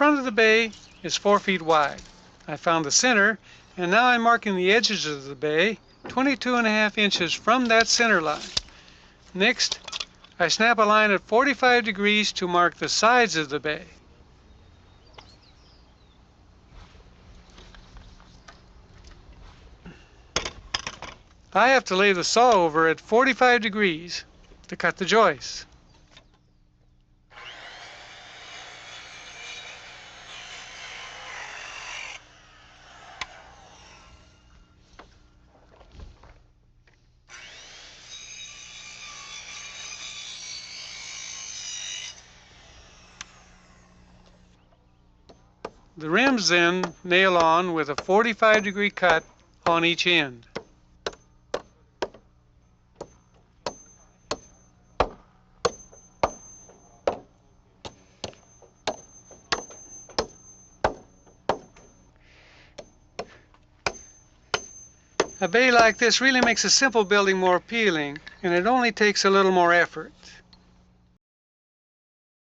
front of the bay is 4 feet wide. I found the center, and now I'm marking the edges of the bay 22.5 inches from that center line. Next, I snap a line at 45 degrees to mark the sides of the bay. I have to lay the saw over at 45 degrees to cut the joists. The rims then nail on with a 45-degree cut on each end. A bay like this really makes a simple building more appealing, and it only takes a little more effort.